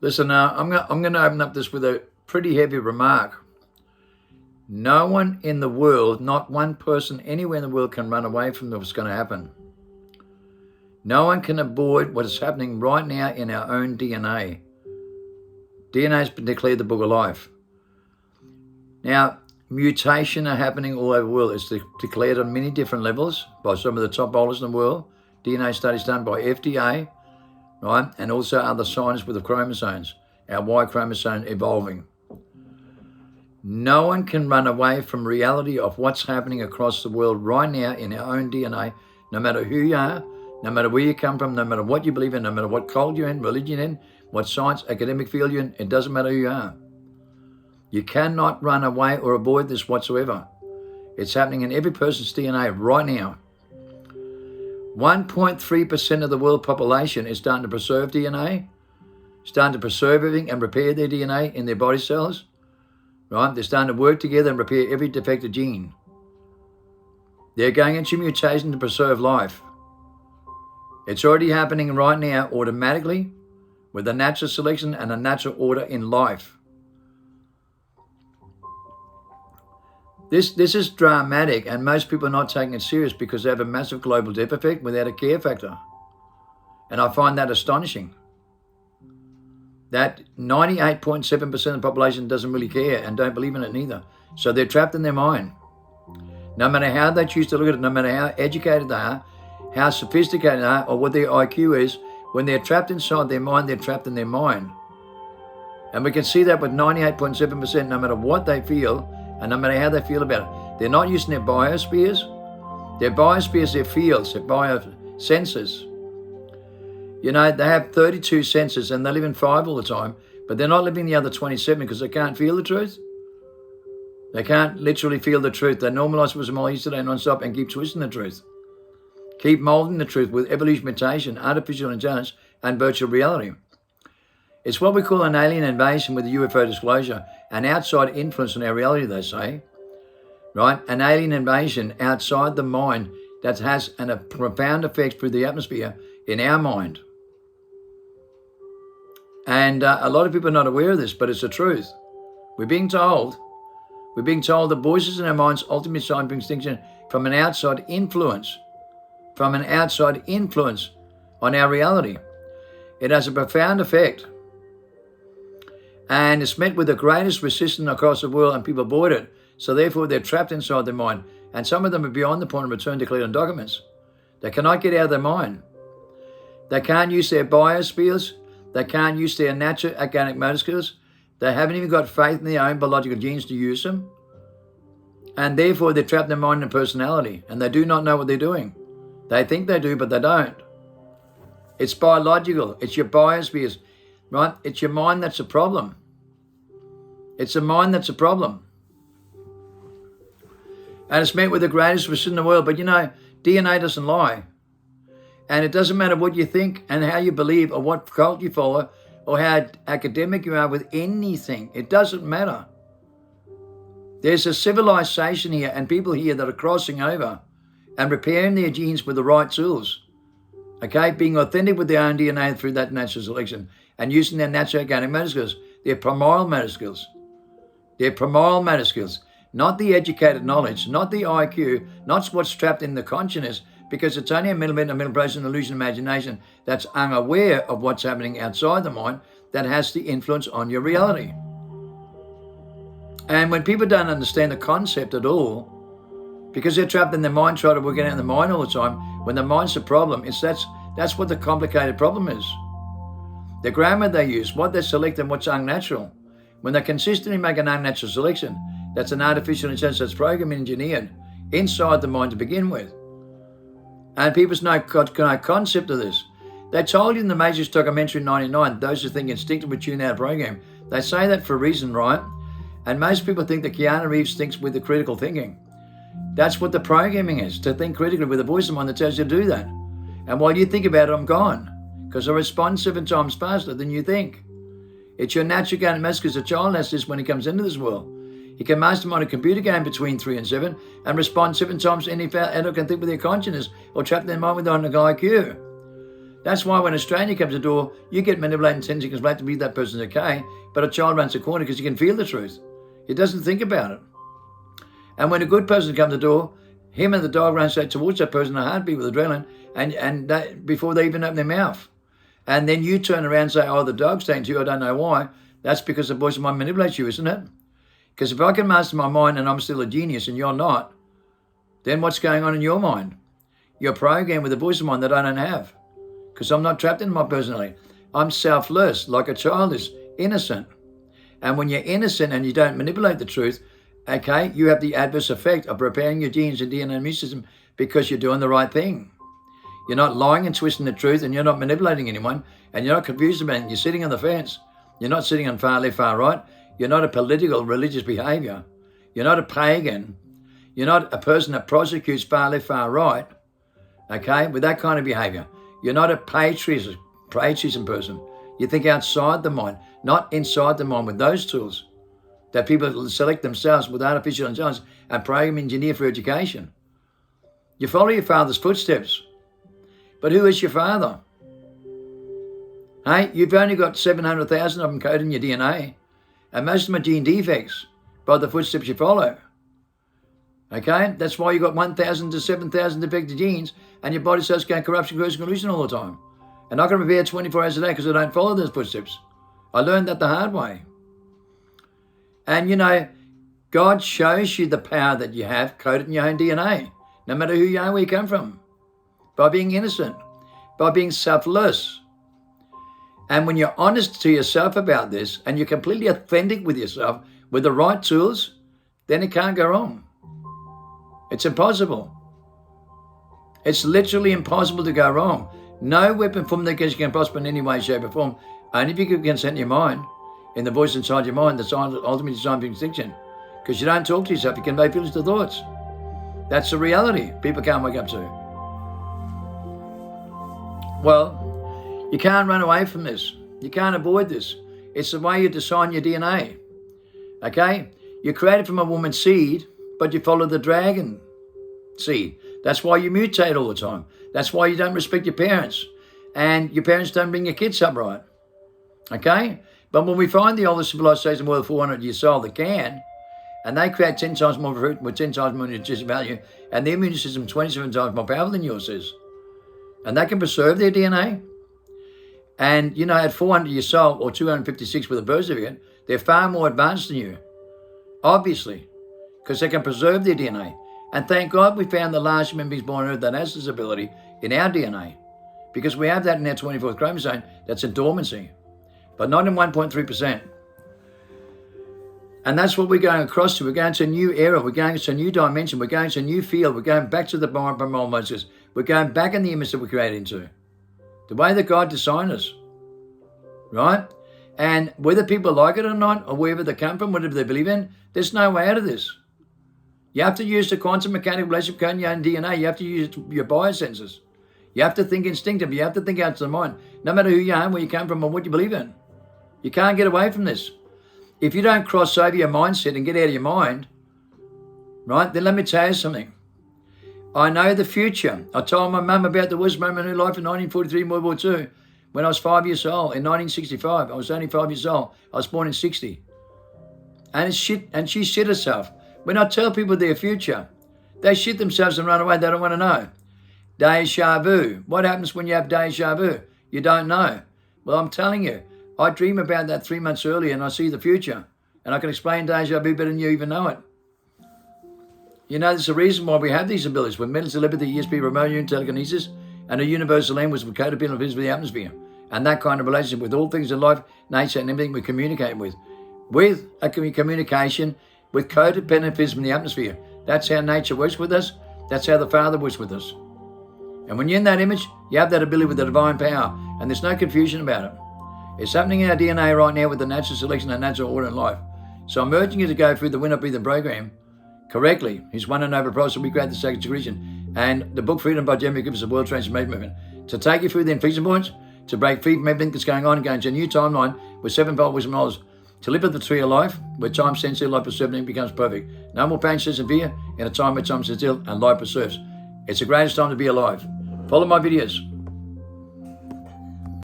Listen, I'm going to open up this with a pretty heavy remark. No one in the world, not one person anywhere in the world can run away from what's going to happen. No one can avoid what is happening right now in our own DNA. DNA has been declared the book of life. Now, mutation are happening all over the world. It's declared on many different levels by some of the top bowlers in the world. DNA studies done by FDA, right? And also other scientists with the chromosomes, our Y chromosome evolving. No one can run away from reality of what's happening across the world right now in our own DNA, no matter who you are, no matter where you come from, no matter what you believe in, no matter what cult you're in, religion you're in, what science, academic field you're in, it doesn't matter who you are. You cannot run away or avoid this whatsoever. It's happening in every person's DNA right now. 1.3% of the world population is starting to preserve DNA, starting to preserve everything and repair their DNA in their body cells. Right? They're starting to work together and repair every defective gene. They're going into mutation to preserve life. It's already happening right now automatically with a natural selection and a natural order in life. This is dramatic, and most people are not taking it serious because they have a massive global death effect without a care factor. And I find that astonishing. That 98.7% of the population doesn't really care and don't believe in it neither. So they're trapped in their mind. No matter how they choose to look at it, no matter how educated they are, how sophisticated they are, or what their IQ is, when they're trapped inside their mind, they're trapped in their mind. And we can see that with 98.7%, no matter what they feel, and no matter how they feel about it. They're not using their biospheres. Their biospheres, their fields, their biosenses. You know, they have 32 senses and they live in 5 all the time, but they're not living the other 27 because they can't feel the truth. They can't literally feel the truth. They normalize wisdom all yesterday non-stop and keep twisting the truth. Keep molding the truth with evolution, mutation, artificial intelligence, and virtual reality. It's what we call an alien invasion with a UFO disclosure, an outside influence on our reality, they say. Right? An alien invasion outside the mind that has a profound effect through the atmosphere in our mind. And a lot of people are not aware of this, but it's the truth. We're being told the voices in our minds ultimately sign for extinction from an outside influence, on our reality. It has a profound effect. And it's met with the greatest resistance across the world, and people avoid it. So therefore, they're trapped inside their mind. And some of them are beyond the point of return declared on documents. They cannot get out of their mind. They can't use their biospheres. They can't use their natural organic motor skills. They haven't even got faith in their own biological genes to use them. And therefore, they're trapped in their mind and personality. And they do not know what they're doing. They think they do, but they don't. It's biological. It's your biospheres, right? It's your mind that's a problem. It's the mind that's a problem. And it's met with the greatest resistance in the world. But you know, DNA doesn't lie. And it doesn't matter what you think and how you believe or what cult you follow or how academic you are with anything. It doesn't matter. There's a civilization here and people here that are crossing over and repairing their genes with the right tools. Okay, being authentic with their own DNA through that natural selection and using their natural organic motor skills, their primordial motor skills. Their primordial motor skills, not the educated knowledge, not the IQ, not what's trapped in the consciousness, because it's only a middle person, illusion, imagination that's unaware of what's happening outside the mind that has the influence on your reality. And when people don't understand the concept at all, because they're trapped in their mind, trying to work it out in the mind all the time, when the mind's the problem, that's what the complicated problem is. The grammar they use, what they select and what's unnatural. When they consistently make an unnatural selection, that's an artificial intelligence that's programmed engineered inside the mind to begin with. And people's no concept of this. They told you in the Matrix documentary in 99, those who think instinctively tune out a program. They say that for a reason, right? And most people think that Keanu Reeves thinks with the critical thinking. That's what the programming is, to think critically with a voice of mine that tells you to do that. And while you think about it, I'm gone. Because I respond 7 times faster than you think. It's your natural game because the child has this when he comes into this world. He can mastermind a computer game between 3 and 7 and respond 7 times any adult can think with their consciousness or trap their mind with an IQ. That's why when a stranger comes to the door, you get manipulated 10 seconds later to believe that person's okay, but a child runs the corner because you can feel the truth. He doesn't think about it. And when a good person comes to the door, him and the dog run straight towards that person in a heartbeat with adrenaline, and before they even open their mouth. And then you turn around and say, oh, the dog's saying to you, I don't know why. That's because the voice of mind manipulates you, isn't it? Because if I can master my mind and I'm still a genius and you're not, then what's going on in your mind? You're programmed with a voice of mind that I don't have. Because I'm not trapped in my personality. I'm selfless, like a child is, innocent. And when you're innocent and you don't manipulate the truth, okay, you have the adverse effect of preparing your genes and DNA immune system because you're doing the right thing. You're not lying and twisting the truth, and you're not manipulating anyone, and you're not confused about it. You're sitting on the fence. You're not sitting on far left, far right. You're not a political, religious behavior. You're not a pagan. You're not a person that prosecutes far left, far right, okay, with that kind of behavior. You're not a patriotism person. You think outside the mind, not inside the mind with those tools that people select themselves with artificial intelligence and program engineer for education. You follow your father's footsteps. But who is your father? Hey, you've only got 700,000 of them coded in your DNA. And most of them are gene defects by the footsteps you follow. Okay? That's why you've got 1,000 to 7,000 defective genes and your body starts going corruption, corrosion, collusion all the time. And I can repair 24 hours a day because I don't follow those footsteps. I learned that the hard way. And you know, God shows you the power that you have coded in your own DNA, no matter who you are, where you come from. By being innocent, by being selfless. And when you're honest to yourself about this and you're completely authentic with yourself with the right tools, then it can't go wrong. It's impossible. It's literally impossible to go wrong. No weapon formed against you can prosper in any way, shape or form. Only if you can consent your mind, in the voice inside your mind that's ultimately designed for extinction. Because you don't talk to yourself, you convey feelings to thoughts. That's the reality people can't wake up to. Well, you can't run away from this. You can't avoid this. It's the way you design your DNA. Okay? You're created from a woman's seed, but you follow the dragon seed. That's why you mutate all the time. That's why you don't respect your parents. And your parents don't bring your kids up right. Okay? But when we find the oldest civilization worth 400 years old that can, and they create 10 times more fruit with 10 times more nutritional value, and their immune system 27 times more powerful than yours is, and they can preserve their DNA. And, you know, at 400 years old or 256 with a birth certificate, they're far more advanced than you, obviously, because they can preserve their DNA. And thank God we found the last human beings born on Earth that has this ability in our DNA, because we have that in our 24th chromosome that's in dormancy, but not in 1.3%. And that's what we're going across to. We're going to a new era. We're going to a new dimension. We're going to a new field. We're going back to the primordial Moses. We're going back in the image that we created into. The way that God designed us. Right? And whether people like it or not, or wherever they come from, whatever they believe in, there's no way out of this. You have to use the quantum mechanical relationship code in your own DNA. You have to use your biosensors. You have to think instinctively. You have to think outside the mind. No matter who you are, where you come from, or what you believe in. You can't get away from this. If you don't cross over your mindset and get out of your mind, right, then let me tell you something. I know the future. I told my mum about the worst moment in her life in 1943 in World War II when I was 5 years old. In 1965, I was only 5 years old. I was born in 60. And she shit herself. When I tell people their future, they shit themselves and run away. They don't want to know. Deja vu. What happens when you have deja vu? You don't know. Well, I'm telling you, I dream about that 3 months earlier and I see the future. And I can explain deja vu better than you even know it. You know, there's a reason why we have these abilities. With mental telepathy, ESP, remote viewing, telekinesis, and a universal language with codependent physics with the atmosphere. And that kind of relationship with all things in life, nature, and everything we communicate with. With a communication with codependent physics in the atmosphere. That's how nature works with us. That's how the Father works with us. And when you're in that image, you have that ability with the divine power. And there's no confusion about it. It's happening in our DNA right now with the natural selection and natural order in life. So I'm urging you to go through the Win Not Breathing program correctly. He's won and over price, so we create the sacred secretion. And the book Freedom by Jeremy gives us a world transformation movement to take you through the inflection points, to break free from everything that's going on and go into a new timeline with sevenfold wisdom knowledge, to live at the tree of life, where time stands still, life preserves, and becomes perfect. No more pain, stress, and fear in a time where time stands still and life preserves. It's the greatest time to be alive. Follow my videos.